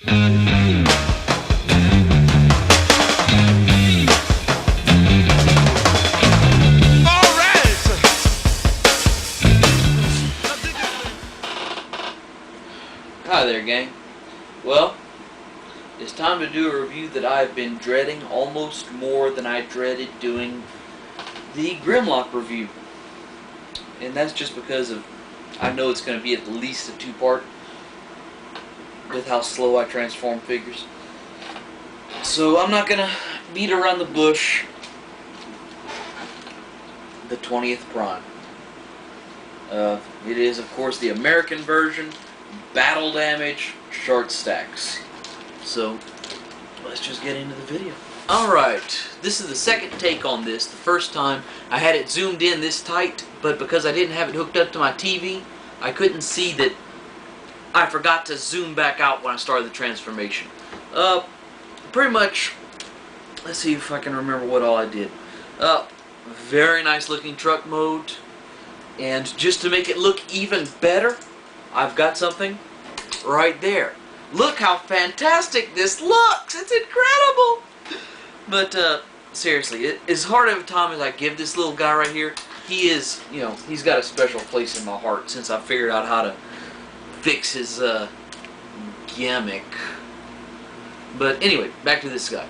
Hi there, gang. Well, it's time to do a review that I've been dreading almost more than I dreaded doing the Grimlock review. And that's just because of, I know it's going to be at least a two-part with how slow I transform figures. So I'm not going to beat around the bush. The 20th Prime. It is, of course, the American version. Battle damage, short stacks. So, let's just get into the video. Alright, this is the second take on this. The first time, I had it zoomed in this tight, but because I didn't have it hooked up to my TV, I couldn't see that I forgot to zoom back out when I started the transformation. Pretty much, let's see if I can remember what all I did. Very nice looking truck mode, and just to make it look even better, I've got something right there. Look how fantastic this looks! It's incredible! But, seriously, as hard of a time as I give this little guy right here, he is, you know, he's got a special place in my heart since I figured out how to fix his, gimmick. But anyway, back to this guy.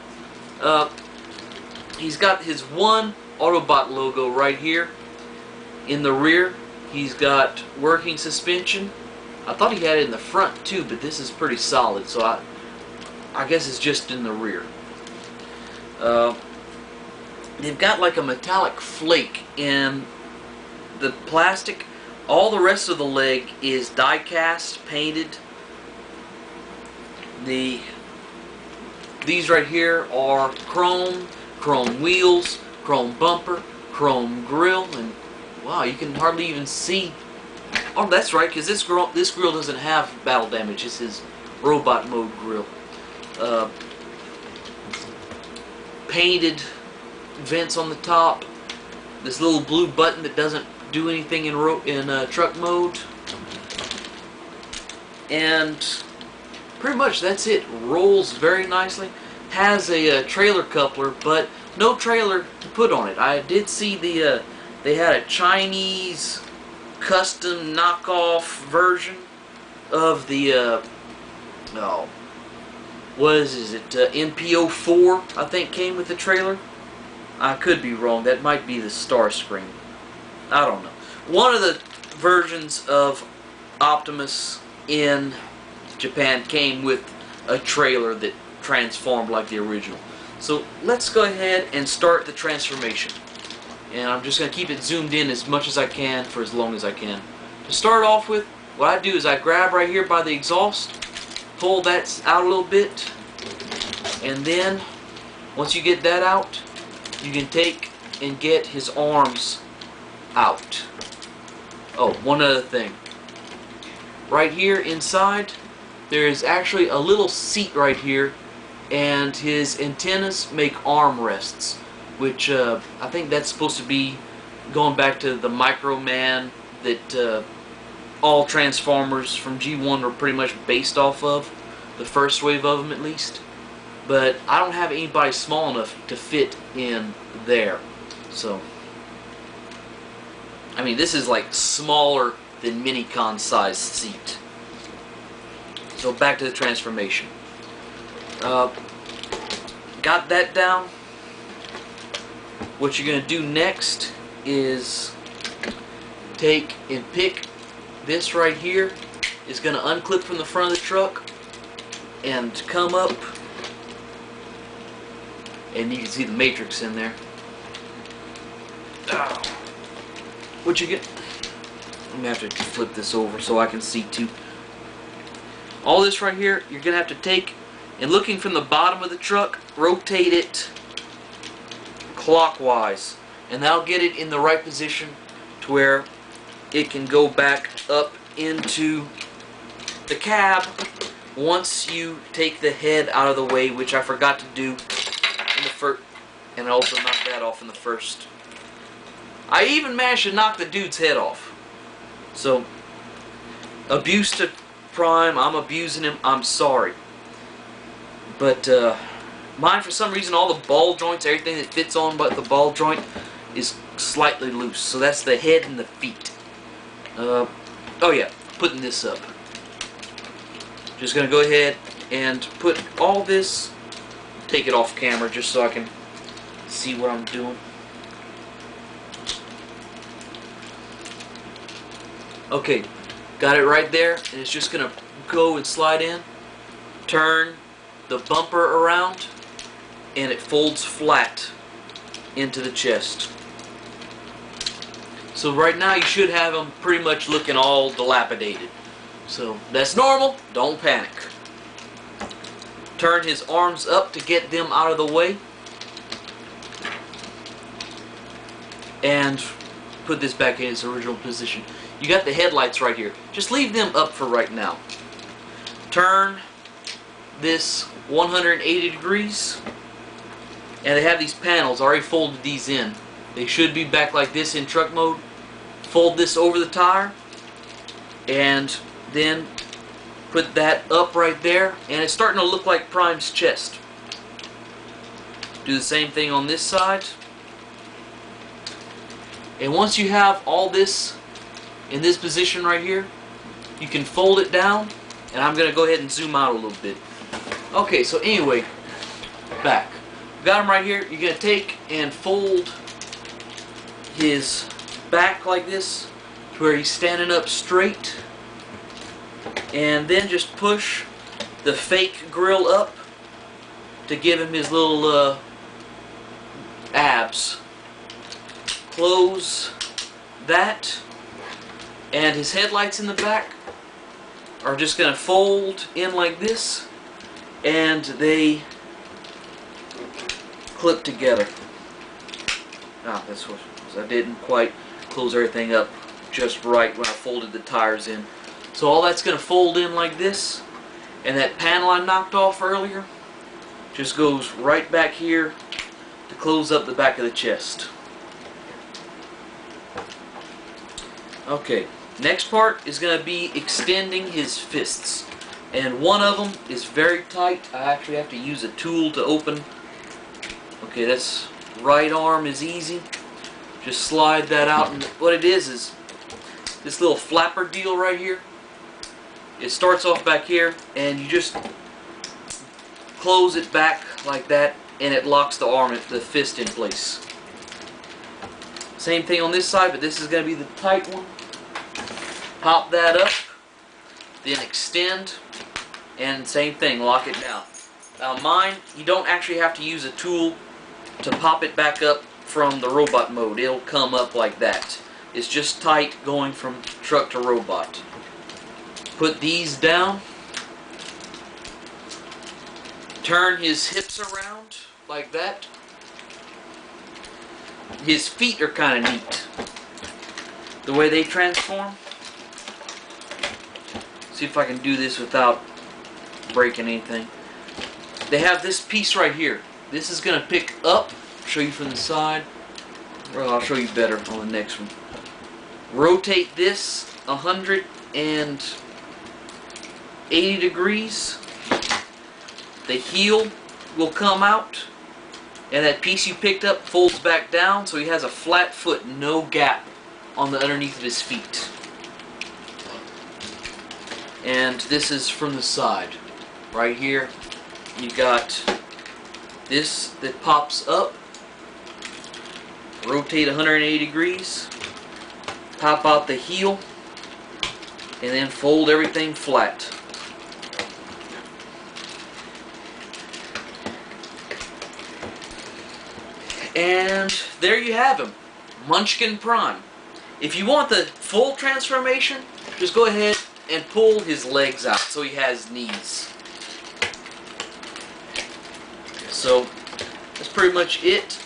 He's got his one Autobot logo right here. In the rear, he's got working suspension. I thought he had it in the front too, but this is pretty solid, so I guess it's just in the rear. They've got like a metallic flake in the plastic. All the rest of the leg is die cast, painted. These right here are chrome wheels, chrome bumper, chrome grille, and wow, you can hardly even see. Oh, that's right, because this grill doesn't have battle damage. It's his robot mode grill. Painted vents on the top. This little blue button that doesn't do anything in truck mode. And pretty much that's it. Rolls very nicely. Has a trailer coupler, but no trailer to put on it. I did see they had a Chinese custom knockoff version of the NPO4, I think, came with the trailer. I could be wrong. That might be the Starscream. I don't know. One of the versions of Optimus in Japan came with a trailer that transformed like the original. So let's go ahead and start the transformation. And I'm just going to keep it zoomed in as much as I can for as long as I can. To start off with, what I do is I grab right here by the exhaust, pull that out a little bit, and then once you get that out, you can take and get his arms out. Oh, one other thing. Right here inside, there is actually a little seat right here, and his antennas make arm rests, which I think that's supposed to be going back to the Micro Man that all Transformers from G1 were pretty much based off of, the first wave of them at least. But I don't have anybody small enough to fit in there. So, I mean, this is like smaller than Minicon sized seat. So back to the transformation. Got that down. What you're going to do next is take and pick this right here. It's going to unclip from the front of the truck and come up, and you can see the matrix in there. What you get? I'm going to have to flip this over so I can see too. All this right here, you're going to have to take, and looking from the bottom of the truck, rotate it clockwise, and that'll get it in the right position to where it can go back up into the cab once you take the head out of the way, which I forgot to do in the first, and I also knocked that off in the first. I even managed to knock the dude's head off. So, abuse to Prime, I'm abusing him, I'm sorry. But mine, for some reason, all the ball joints, everything that fits on but the ball joint is slightly loose. So that's the head and the feet. Oh yeah, putting this up. Just going to go ahead and put all this, take it off camera just so I can see what I'm doing. Okay, got it right there, and it's just going to go and slide in, turn the bumper around, and it folds flat into the chest. So right now you should have them pretty much looking all dilapidated. So that's normal, don't panic. Turn his arms up to get them out of the way. And put this back in its original position. You got the headlights right here. Just leave them up for right now. Turn this 180 degrees. And they have these panels. I already folded these in. They should be back like this in truck mode. Fold this over the tire. And then put that up right there. And it's starting to look like Prime's chest. Do the same thing on this side. And once you have all this in this position right here, you can fold it down, and I'm going to go ahead and zoom out a little bit. Okay, so anyway, back. Got him right here. You're going to take and fold his back like this to where he's standing up straight, and then just push the fake grill up to give him his little abs. Close that, and his headlights in the back are just going to fold in like this, and they clip together. That's what I didn't quite close everything up just right when I folded the tires in. So all that's going to fold in like this, and that panel I knocked off earlier just goes right back here to close up the back of the chest. Okay, next part is going to be extending his fists. And one of them is very tight. I actually have to use a tool to open. Okay, that's right arm is easy. Just slide that out. And what it is this little flapper deal right here. It starts off back here, and you just close it back like that, and it locks the arm, the fist in place. Same thing on this side, but this is going to be the tight one. Pop that up, then extend, and same thing, lock it down. Now mine, you don't actually have to use a tool to pop it back up from the robot mode. It'll come up like that. It's just tight going from truck to robot. Put these down. Turn his hips around like that. His feet are kind of neat, the way they transform. See if I can do this without breaking anything. They have this piece right here. This is going to pick up. Show you from the side. Well, I'll show you better on the next one. Rotate this 180 degrees. The heel will come out, and that piece you picked up folds back down, so he has a flat foot, no gap on the underneath of his feet. And this is from the side. Right here, you got this that pops up. Rotate 180 degrees. Pop out the heel, and then fold everything flat. And there you have him, Munchkin Prime. If you want the full transformation, just go ahead and pull his legs out so he has knees. So that's pretty much it.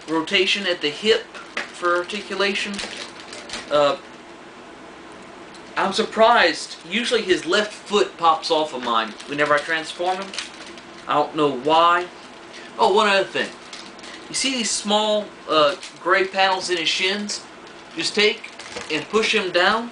Rotation at the hip for articulation. I'm surprised. Usually his left foot pops off of mine whenever I transform him. I don't know why. Oh, one other thing. You see these small gray panels in his shins? Just take and push him down,